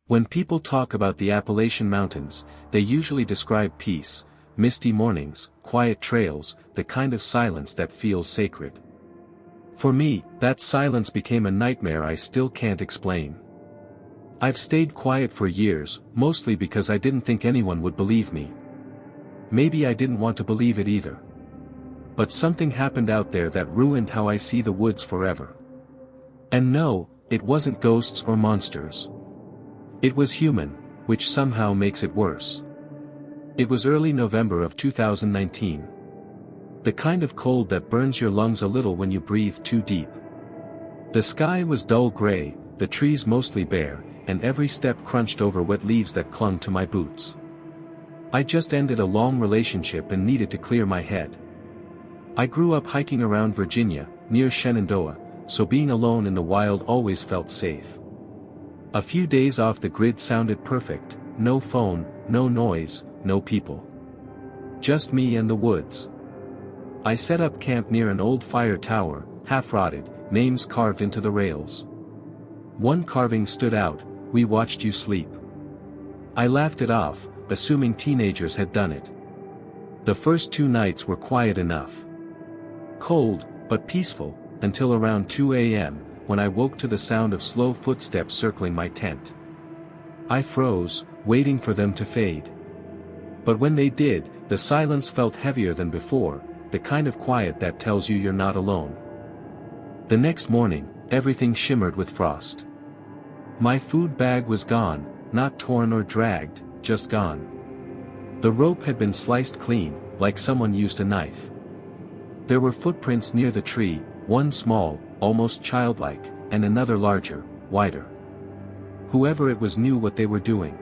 When people talk about the Appalachian Mountains, they usually describe peace, misty mornings, quiet trails, the kind of silence that feels sacred. For me, that silence became a nightmare I still can't explain. I've stayed quiet for years, mostly because I didn't think anyone would believe me. Maybe I didn't want to believe it either. But something happened out there that ruined how I see the woods forever. And no, it wasn't ghosts or monsters. It was human, which somehow makes it worse. It was early November of 2019. The kind of cold that burns your lungs a little when you breathe too deep. The sky was dull gray, the trees mostly bare, and every step crunched over wet leaves that clung to my boots. I just ended a long relationship and needed to clear my head. I grew up hiking around Virginia, near Shenandoah, so being alone in the wild always felt safe. A few days off the grid sounded perfect, no phone, no noise, no people. Just me and the woods. I set up camp near an old fire tower, half-rotted, names carved into the rails. One carving stood out, "We watched you sleep." I laughed it off, assuming teenagers had done it. The first 2 nights were quiet enough. Cold, but peaceful, until around 2 a.m., when I woke to the sound of slow footsteps circling my tent. I froze, waiting for them to fade. But when they did, the silence felt heavier than before, the kind of quiet that tells you you're not alone. The next morning, everything shimmered with frost. My food bag was gone, not torn or dragged, just gone. The rope had been sliced clean, like someone used a knife. There were footprints near the tree, one small, almost childlike, and another larger, wider. Whoever it was knew what they were doing.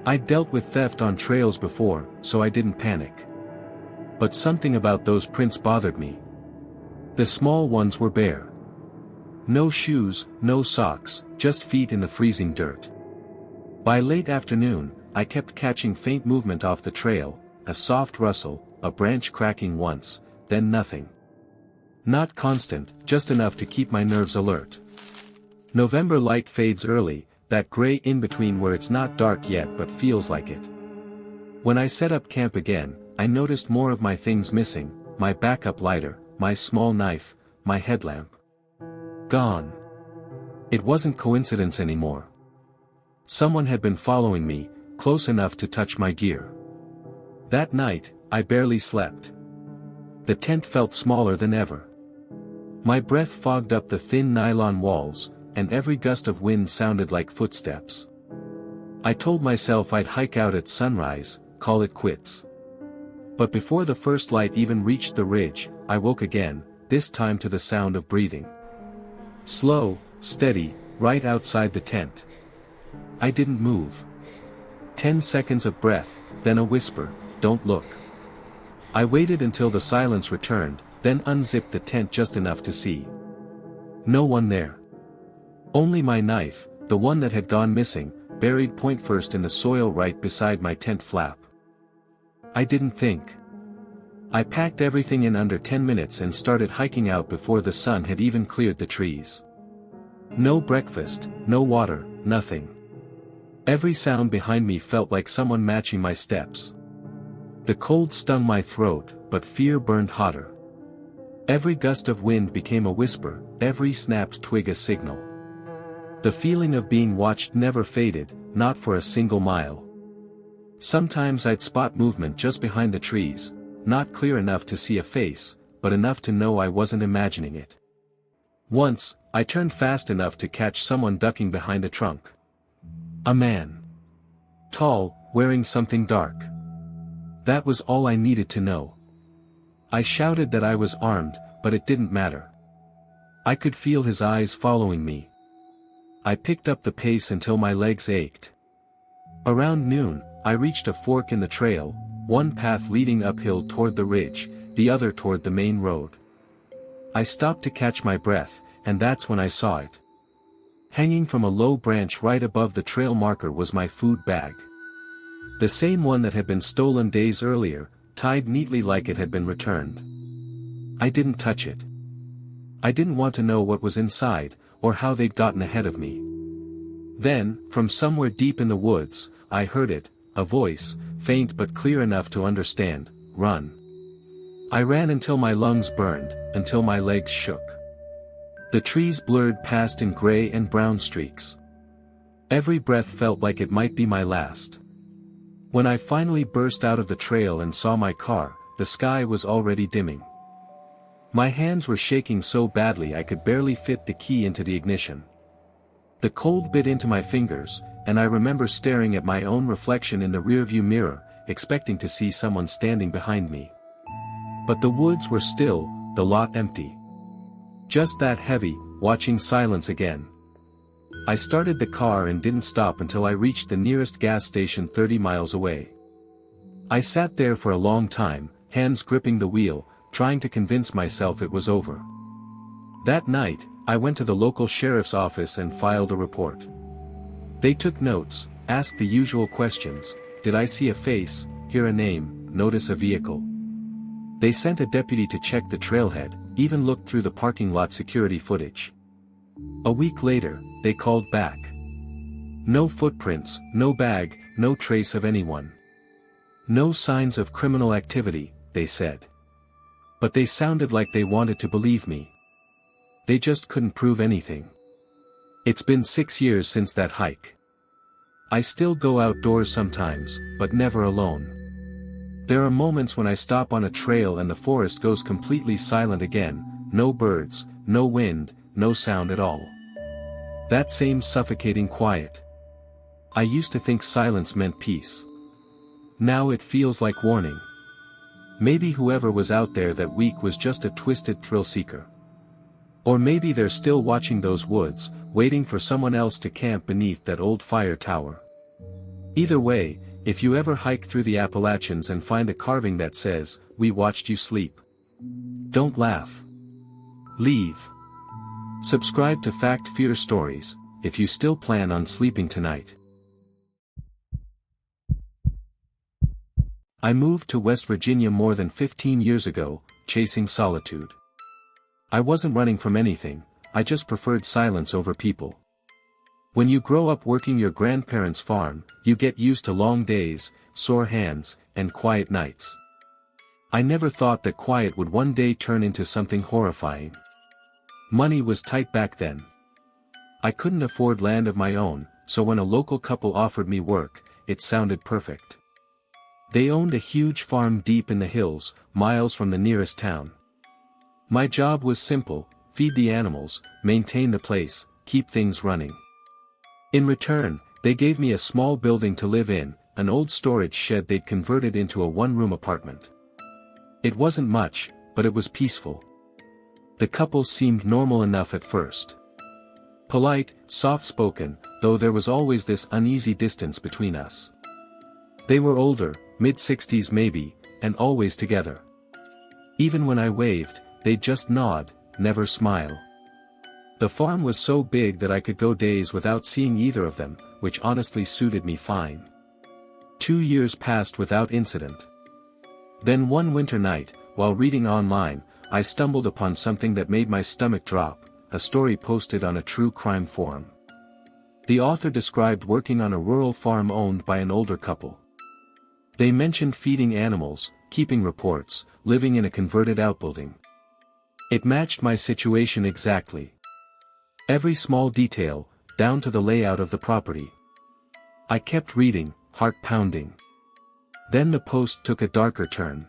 I'd dealt with theft on trails before, so I didn't panic. But something about those prints bothered me. The small ones were bare. No shoes, no socks, just feet in the freezing dirt. By late afternoon, I kept catching faint movement off the trail, a soft rustle, a branch cracking once, then nothing. Not constant, just enough to keep my nerves alert. November light fades early, that gray in-between where it's not dark yet but feels like it. When I set up camp again, I noticed more of my things missing, my backup lighter, my small knife, my headlamp. Gone. It wasn't coincidence anymore. Someone had been following me, close enough to touch my gear. That night, I barely slept. The tent felt smaller than ever. My breath fogged up the thin nylon walls, and every gust of wind sounded like footsteps. I told myself I'd hike out at sunrise, call it quits. But before the first light even reached the ridge, I woke again, this time to the sound of breathing. Slow, steady, right outside the tent. I didn't move. 10 seconds of breath, then a whisper, "Don't look." I waited until the silence returned, then unzipped the tent just enough to see. No one there. Only my knife, the one that had gone missing, buried point first in the soil right beside my tent flap. I didn't think. I packed everything in under 10 minutes and started hiking out before the sun had even cleared the trees. No breakfast, no water, nothing. Every sound behind me felt like someone matching my steps. The cold stung my throat, but fear burned hotter. Every gust of wind became a whisper, every snapped twig a signal. The feeling of being watched never faded, not for a single mile. Sometimes I'd spot movement just behind the trees, not clear enough to see a face, but enough to know I wasn't imagining it. Once, I turned fast enough to catch someone ducking behind a trunk. A man. Tall, wearing something dark. That was all I needed to know. I shouted that I was armed, but it didn't matter. I could feel his eyes following me. I picked up the pace until my legs ached. Around noon, I reached a fork in the trail, one path leading uphill toward the ridge, the other toward the main road. I stopped to catch my breath, and that's when I saw it. Hanging from a low branch right above the trail marker was my food bag. The same one that had been stolen days earlier, tied neatly like it had been returned. I didn't touch it. I didn't want to know what was inside, or how they'd gotten ahead of me. Then, from somewhere deep in the woods, I heard it, a voice, faint but clear enough to understand, "Run." I ran until my lungs burned, until my legs shook. The trees blurred past in gray and brown streaks. Every breath felt like it might be my last. When I finally burst out of the trail and saw my car, the sky was already dimming. My hands were shaking so badly I could barely fit the key into the ignition. The cold bit into my fingers, and I remember staring at my own reflection in the rearview mirror, expecting to see someone standing behind me. But the woods were still, the lot empty. Just that heavy, watching silence again. I started the car and didn't stop until I reached the nearest gas station 30 miles away. I sat there for a long time, hands gripping the wheel, trying to convince myself it was over. That night, I went to the local sheriff's office and filed a report. They took notes, asked the usual questions: did I see a face, hear a name, notice a vehicle? They sent a deputy to check the trailhead, even looked through the parking lot security footage. A week later, they called back. No footprints, no bag, no trace of anyone. No signs of criminal activity, they said. But they sounded like they wanted to believe me. They just couldn't prove anything. It's been 6 years since that hike. I still go outdoors sometimes, but never alone. There are moments when I stop on a trail and the forest goes completely silent again, no birds, no wind, no sound at all. That same suffocating quiet. I used to think silence meant peace. Now it feels like warning. Maybe whoever was out there that week was just a twisted thrill seeker. Or maybe they're still watching those woods, waiting for someone else to camp beneath that old fire tower. Either way, if you ever hike through the Appalachians and find a carving that says, "We watched you sleep," don't laugh. Leave. Subscribe to Fact Fear Stories, if you still plan on sleeping tonight. I moved to West Virginia more than 15 years ago, chasing solitude. I wasn't running from anything, I just preferred silence over people. When you grow up working your grandparents' farm, you get used to long days, sore hands, and quiet nights. I never thought that quiet would one day turn into something horrifying. Money was tight back then. I couldn't afford land of my own, so when a local couple offered me work, it sounded perfect. They owned a huge farm deep in the hills, miles from the nearest town. My job was simple: feed the animals, maintain the place, keep things running. In return, they gave me a small building to live in, an old storage shed they'd converted into a one-room apartment. It wasn't much, but it was peaceful. The couple seemed normal enough at first. Polite, soft-spoken, though there was always this uneasy distance between us. They were older, mid-60s maybe, and always together. Even when I waved, they'd just nod, never smile. The farm was so big that I could go days without seeing either of them, which honestly suited me fine. 2 years passed without incident. Then one winter night, while reading online, I stumbled upon something that made my stomach drop, a story posted on a true crime forum. The author described working on a rural farm owned by an older couple. They mentioned feeding animals, keeping reports, living in a converted outbuilding. It matched my situation exactly. Every small detail, down to the layout of the property. I kept reading, heart pounding. Then the post took a darker turn.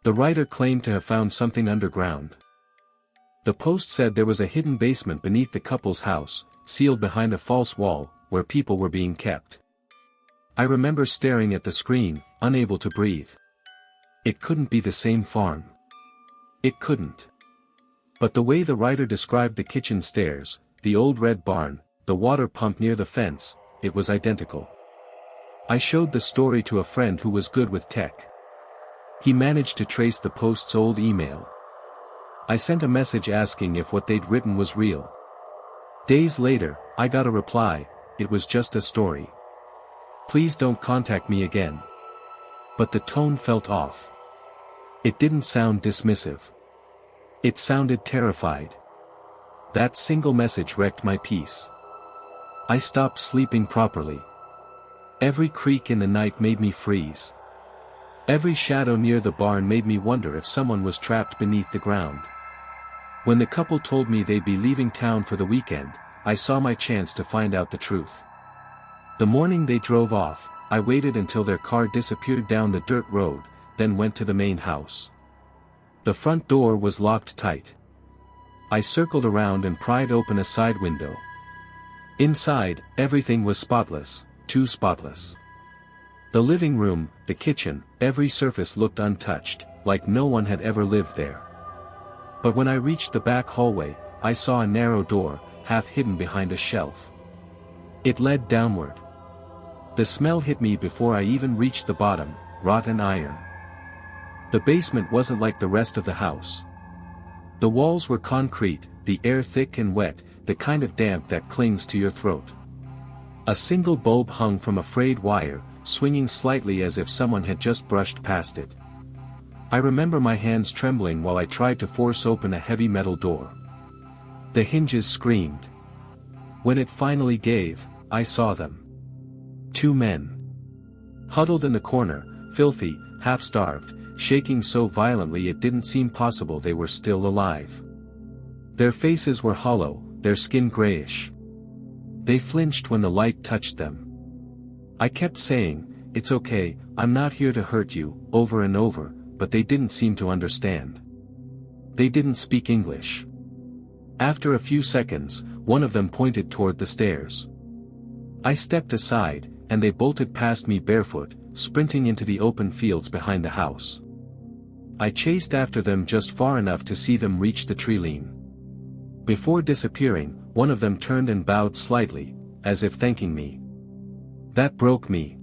The writer claimed to have found something underground. The post said there was a hidden basement beneath the couple's house, sealed behind a false wall, where people were being kept. I remember staring at the screen, unable to breathe. It couldn't be the same farm. It couldn't. But the way the writer described the kitchen stairs, the old red barn, the water pump near the fence, it was identical. I showed the story to a friend who was good with tech. He managed to trace the post's old email. I sent a message asking if what they'd written was real. Days later, I got a reply: it was just a story. Please don't contact me again. But the tone felt off. It didn't sound dismissive. It sounded terrified. That single message wrecked my peace. I stopped sleeping properly. Every creak in the night made me freeze. Every shadow near the barn made me wonder if someone was trapped beneath the ground. When the couple told me they'd be leaving town for the weekend, I saw my chance to find out the truth. The morning they drove off, I waited until their car disappeared down the dirt road, then went to the main house. The front door was locked tight. I circled around and pried open a side window. Inside, everything was spotless, too spotless. The living room, the kitchen, every surface looked untouched, like no one had ever lived there. But when I reached the back hallway, I saw a narrow door, half hidden behind a shelf. It led downward. The smell hit me before I even reached the bottom, rotten iron. The basement wasn't like the rest of the house. The walls were concrete, the air thick and wet, the kind of damp that clings to your throat. A single bulb hung from a frayed wire, swinging slightly as if someone had just brushed past it. I remember my hands trembling while I tried to force open a heavy metal door. The hinges screamed. When it finally gave, I saw them. 2 men. Huddled in the corner, filthy, half-starved, shaking so violently it didn't seem possible they were still alive. Their faces were hollow, their skin grayish. They flinched when the light touched them. I kept saying, "It's okay, I'm not here to hurt you," over and over, but they didn't seem to understand. They didn't speak English. After a few seconds, one of them pointed toward the stairs. I stepped aside, and they bolted past me barefoot, sprinting into the open fields behind the house. I chased after them just far enough to see them reach the tree-line. Before disappearing, one of them turned and bowed slightly, as if thanking me. That broke me.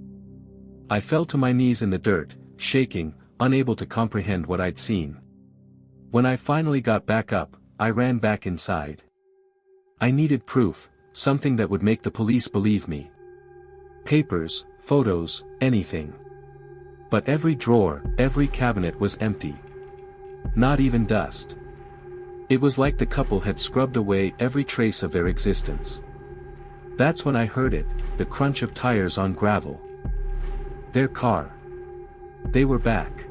I fell to my knees in the dirt, shaking, unable to comprehend what I'd seen. When I finally got back up, I ran back inside. I needed proof, something that would make the police believe me. Papers, photos, anything. But every drawer, every cabinet was empty. Not even dust. It was like the couple had scrubbed away every trace of their existence. That's when I heard it, the crunch of tires on gravel. Their car. They were back.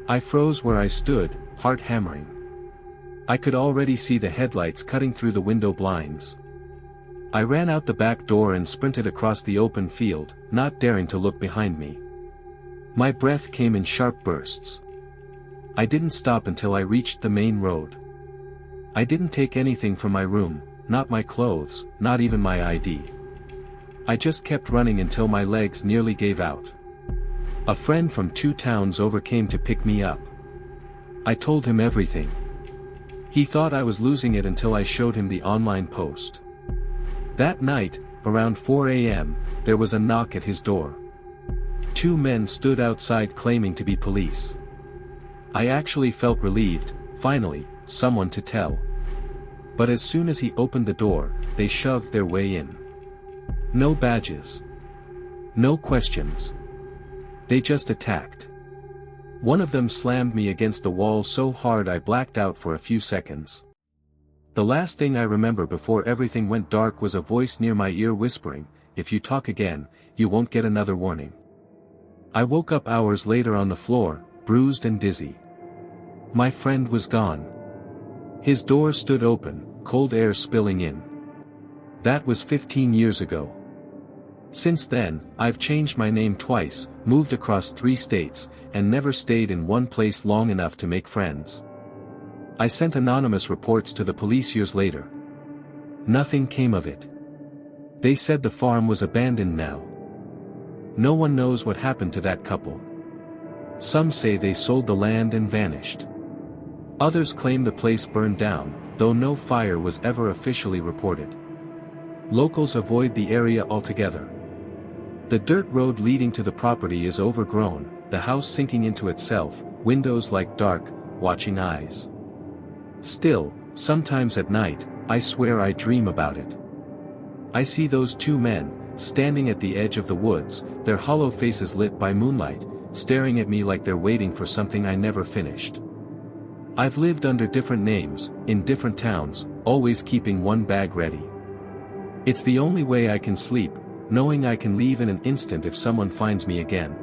I froze where I stood, heart hammering. I could already see the headlights cutting through the window blinds. I ran out the back door and sprinted across the open field, not daring to look behind me. My breath came in sharp bursts. I didn't stop until I reached the main road. I didn't take anything from my room, not my clothes, not even my ID. I just kept running until my legs nearly gave out. A friend from 2 towns over came to pick me up. I told him everything. He thought I was losing it until I showed him the online post. That night, around 4 a.m., there was a knock at his door. 2 men stood outside claiming to be police. I actually felt relieved, finally, someone to tell. But as soon as he opened the door, they shoved their way in. No badges. No questions. They just attacked. One of them slammed me against the wall so hard I blacked out for a few seconds. The last thing I remember before everything went dark was a voice near my ear whispering, "If you talk again, you won't get another warning." I woke up hours later on the floor, bruised and dizzy. My friend was gone. His door stood open, cold air spilling in. That was 15 years ago. Since then, I've changed my name twice, moved across 3 states, and never stayed in one place long enough to make friends. I sent anonymous reports to the police years later. Nothing came of it. They said the farm was abandoned now. No one knows what happened to that couple. Some say they sold the land and vanished. Others claim the place burned down, though no fire was ever officially reported. Locals avoid the area altogether. The dirt road leading to the property is overgrown, the house sinking into itself, windows like dark, watching eyes. Still, sometimes at night, I swear I dream about it. I see those 2 men, standing at the edge of the woods, their hollow faces lit by moonlight, staring at me like they're waiting for something I never finished. I've lived under different names, in different towns, always keeping one bag ready. It's the only way I can sleep, knowing I can leave in an instant if someone finds me again.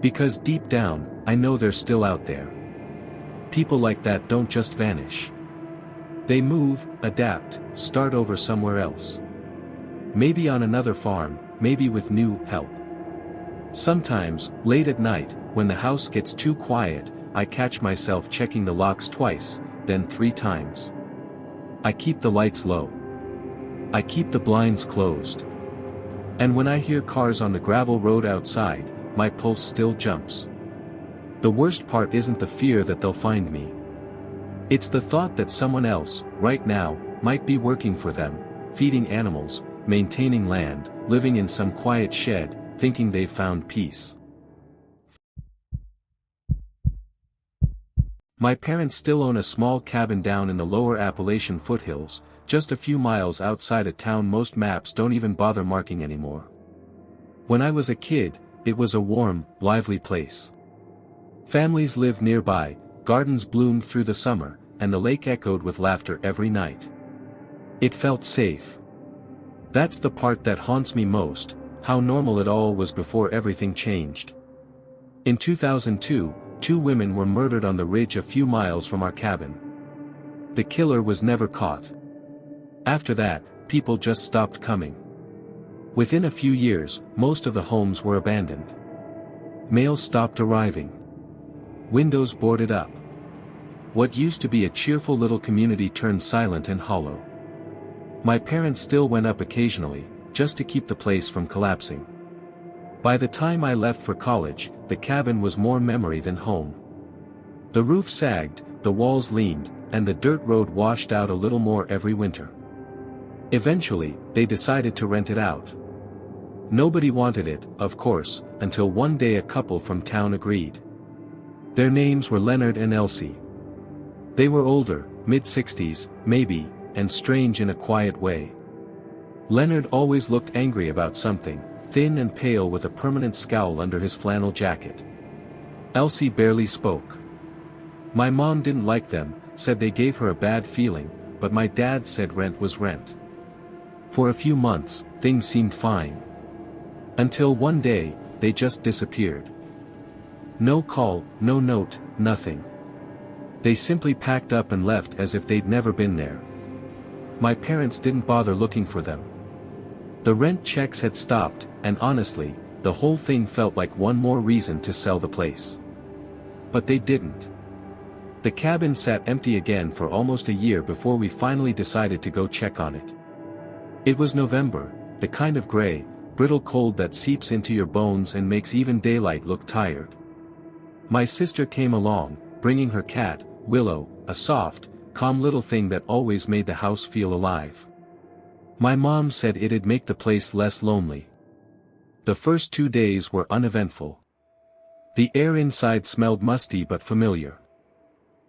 Because deep down, I know they're still out there. People like that don't just vanish. They move, adapt, start over somewhere else. Maybe on another farm, maybe with new help. Sometimes, late at night, when the house gets too quiet, I catch myself checking the locks twice, then 3 times. I keep the lights low. I keep the blinds closed. And when I hear cars on the gravel road outside, my pulse still jumps. The worst part isn't the fear that they'll find me. It's the thought that someone else, right now, might be working for them, feeding animals, maintaining land, living in some quiet shed, thinking they've found peace. My parents still own a small cabin down in the lower Appalachian foothills, just a few miles outside a town most maps don't even bother marking anymore. When I was a kid, it was a warm, lively place. Families lived nearby, gardens bloomed through the summer, and the lake echoed with laughter every night. It felt safe. That's the part that haunts me most, how normal it all was before everything changed. In 2002, 2 women were murdered on the ridge a few miles from our cabin. The killer was never caught. After that, people just stopped coming. Within a few years, most of the homes were abandoned. Mail stopped arriving. Windows boarded up. What used to be a cheerful little community turned silent and hollow. My parents still went up occasionally, just to keep the place from collapsing. By the time I left for college, the cabin was more memory than home. The roof sagged, the walls leaned, and the dirt road washed out a little more every winter. Eventually, they decided to rent it out. Nobody wanted it, of course, until one day a couple from town agreed. Their names were Leonard and Elsie. They were older, mid-60s, maybe, and strange in a quiet way. Leonard always looked angry about something, thin and pale with a permanent scowl under his flannel jacket. Elsie barely spoke. My mom didn't like them, said they gave her a bad feeling, but my dad said rent was rent. For a few months, things seemed fine. Until one day, they just disappeared. No call, no note, nothing. They simply packed up and left as if they'd never been there. My parents didn't bother looking for them. The rent checks had stopped, and honestly, the whole thing felt like one more reason to sell the place. But they didn't. The cabin sat empty again for almost a year before we finally decided to go check on it. It was November, the kind of gray, brittle cold that seeps into your bones and makes even daylight look tired. My sister came along, bringing her cat, Willow, a soft, calm little thing that always made the house feel alive. My mom said it'd make the place less lonely. The first 2 days were uneventful. The air inside smelled musty but familiar.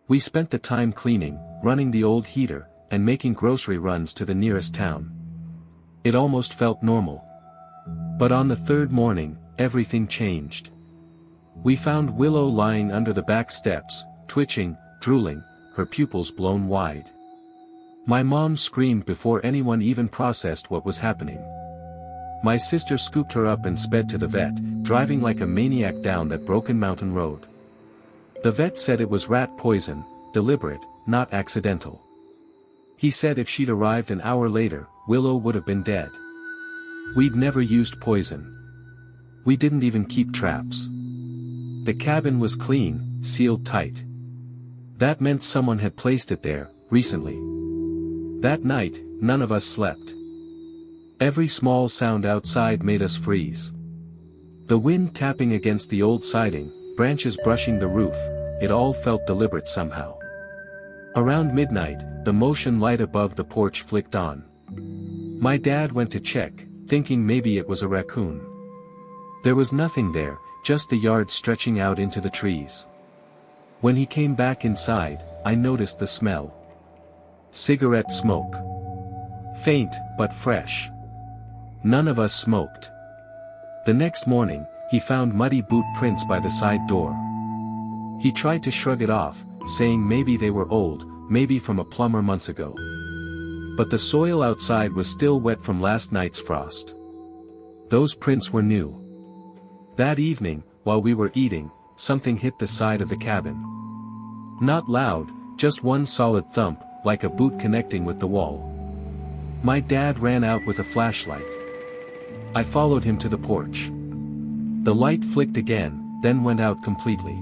We spent the time cleaning, running the old heater, and making grocery runs to the nearest town. It almost felt normal. But on the 3rd morning, everything changed. We found Willow lying under the back steps, twitching, drooling, her pupils blown wide. My mom screamed before anyone even processed what was happening. My sister scooped her up and sped to the vet, driving like a maniac down that broken mountain road. The vet said it was rat poison, deliberate, not accidental. He said if she'd arrived an hour later, Willow would have been dead. We'd never used poison. We didn't even keep traps. The cabin was clean, sealed tight. That meant someone had placed it there, recently. That night, none of us slept. Every small sound outside made us freeze. The wind tapping against the old siding, branches brushing the roof, it all felt deliberate somehow. Around midnight, the motion light above the porch flicked on. My dad went to check, thinking maybe it was a raccoon. There was nothing there, just the yard stretching out into the trees. When he came back inside, I noticed the smell. Cigarette smoke. Faint, but fresh. None of us smoked. The next morning, he found muddy boot prints by the side door. He tried to shrug it off, saying maybe they were old, maybe from a plumber months ago. But the soil outside was still wet from last night's frost. Those prints were new. That evening, while we were eating, something hit the side of the cabin. Not loud, just one solid thump, like a boot connecting with the wall. My dad ran out with a flashlight. I followed him to the porch. The light flicked again, then went out completely.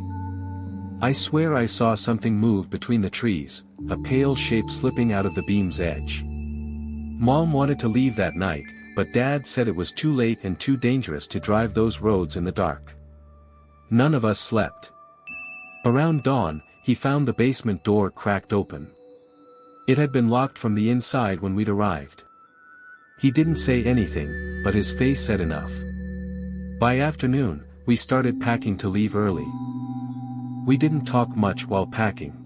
I swear I saw something move between the trees, a pale shape slipping out of the beam's edge. Mom wanted to leave that night, but Dad said it was too late and too dangerous to drive those roads in the dark. None of us slept. Around dawn, he found the basement door cracked open. It had been locked from the inside when we'd arrived. He didn't say anything, but his face said enough. By afternoon, we started packing to leave early. We didn't talk much while packing.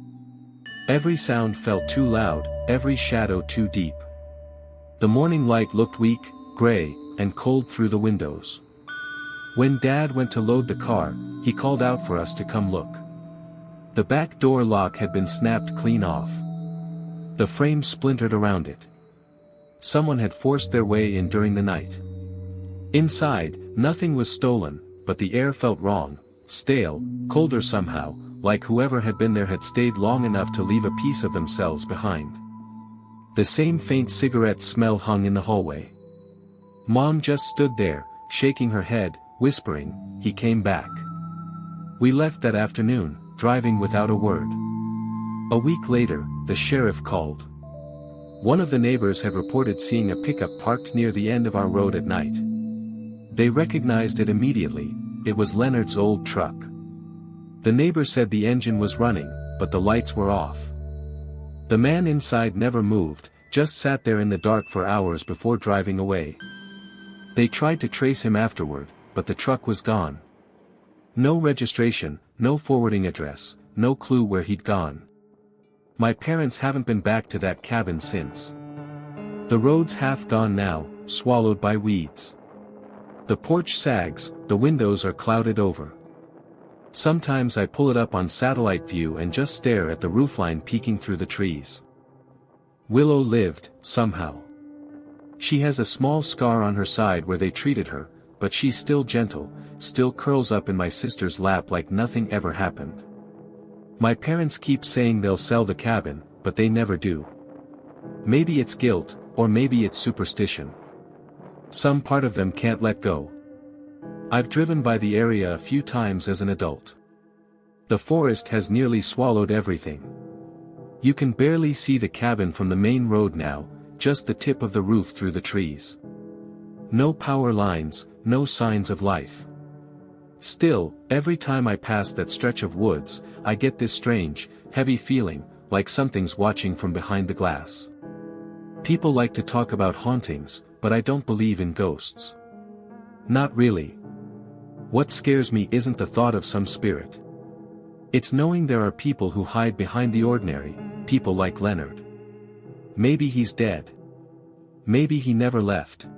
Every sound felt too loud, every shadow too deep. The morning light looked weak, gray, and cold through the windows. When Dad went to load the car, he called out for us to come look. The back door lock had been snapped clean off. The frame splintered around it. Someone had forced their way in during the night. Inside, nothing was stolen, but the air felt wrong, stale, colder somehow, like whoever had been there had stayed long enough to leave a piece of themselves behind. The same faint cigarette smell hung in the hallway. Mom just stood there, shaking her head, whispering, "He came back." We left that afternoon, driving without a word. A week later, the sheriff called. One of the neighbors had reported seeing a pickup parked near the end of our road at night. They recognized it immediately. It was Leonard's old truck. The neighbor said the engine was running, but the lights were off. The man inside never moved, just sat there in the dark for hours before driving away. They tried to trace him afterward, but the truck was gone. No registration, no forwarding address, no clue where he'd gone. My parents haven't been back to that cabin since. The road's half gone now, swallowed by weeds. The porch sags, the windows are clouded over. Sometimes I pull it up on satellite view and just stare at the roofline peeking through the trees. Willow lived, somehow. She has a small scar on her side where they treated her, but she's still gentle, still curls up in my sister's lap like nothing ever happened. My parents keep saying they'll sell the cabin, but they never do. Maybe it's guilt, or maybe it's superstition. Some part of them can't let go. I've driven by the area a few times as an adult. The forest has nearly swallowed everything. You can barely see the cabin from the main road now, just the tip of the roof through the trees. No power lines, no signs of life. Still, every time I pass that stretch of woods, I get this strange, heavy feeling, like something's watching from behind the glass. People like to talk about hauntings, but I don't believe in ghosts. Not really. What scares me isn't the thought of some spirit. It's knowing there are people who hide behind the ordinary, people like Leonard. Maybe he's dead. Maybe he never left.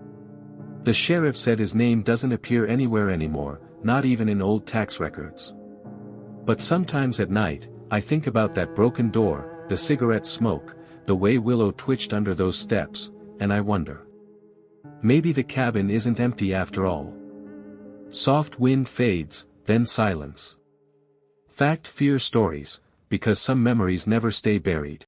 The sheriff said his name doesn't appear anywhere anymore, not even in old tax records. But sometimes at night, I think about that broken door, the cigarette smoke, the way Willow twitched under those steps, and I wonder. Maybe the cabin isn't empty after all. Soft wind fades, then silence. Fact, fear stories, because some memories never stay buried.